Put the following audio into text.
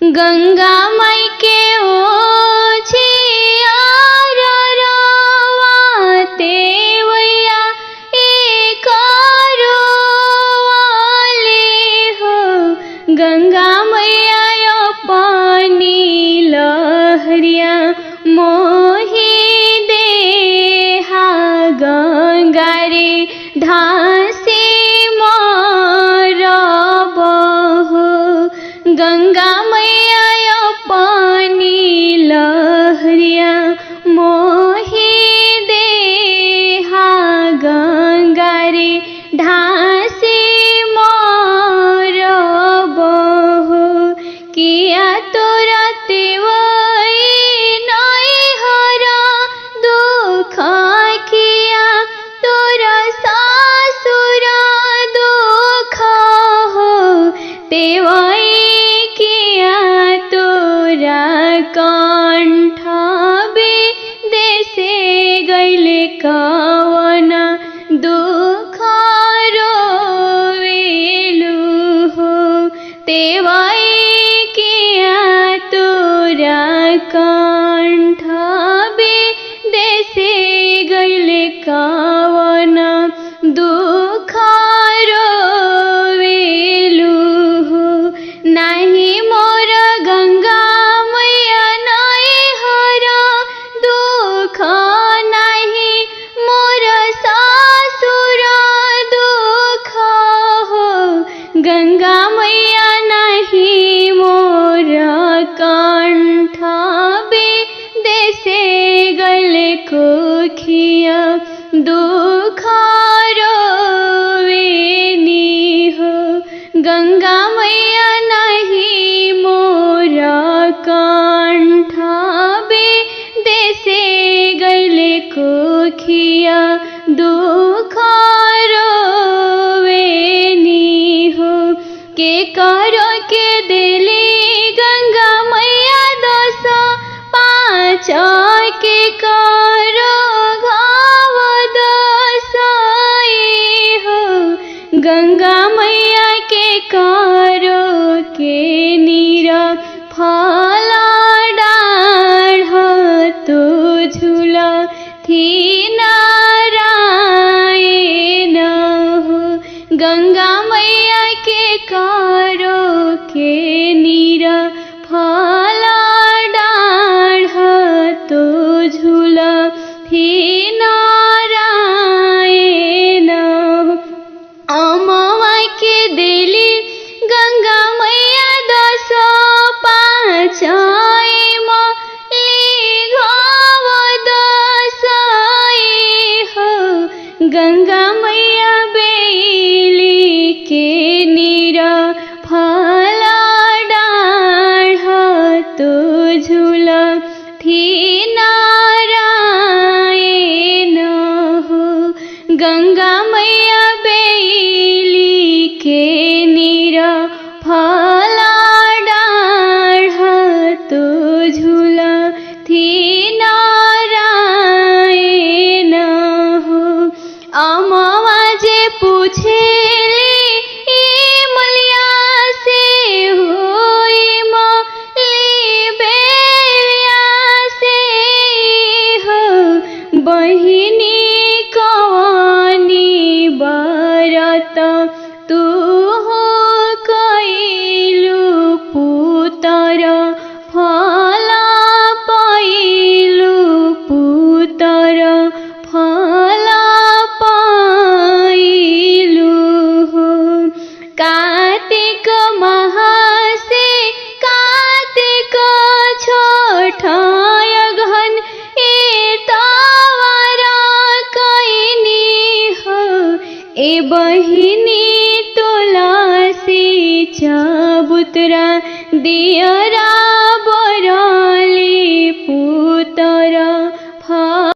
गंगा माई के ओछियारवाते वैया एकरोले हो। गंगा मैया पानी लहरिया मोही देहा गंगा रे ढासी मरबहो। गंगा मैया पानी लहरिया मोही देहा गंगा रे ढासी मरबहो। किया तोरा तेवई नई हर दुख किया तोरा सासुर दुख हो। तेवई कंठ देशे गैले कवन दुख रोवेलु हो। तेवई किया तोरा कंठ देशे गैले कवन दुख रोवेलु हो। नाही मोर गंगा गंगा मैया नहीं मोर कंठ देशे गले कोखिया दुख रोवेनी हो। गंगा मैया नहीं मोर कंठ देशे गले कोखिया दुख के करो के दिली गंगा मैया 10 5 के करो घाव 10 हो। गंगा मैया के करो के नीरा फला डाढ़ तो झूला थी नारायण हो। गंगा मैया के करो के नीरा फला डाढ़ तो झूला थी नारायण हो। अमवा के दिली गंगा मैया 10 5 घाव 10 हो। गंगा मैया बेली के नीरा फला डाढ़ तो झूला थी नारायण हो। गंगा मैया बेली के नीरा फला डाढ़ तो झूला थी नारायण हो। अमवा जे पूछेली मलिया से होई बेलिया से हो। बहिनी कवानी बरत तू हो कैलु पुतर फला पैलु पुतर फला पैलु हो। कार्तिक महासे कार्तिक छोट अगहन एतवार कैनी हो। ए बहिनी तुलसी चबूतरा दियर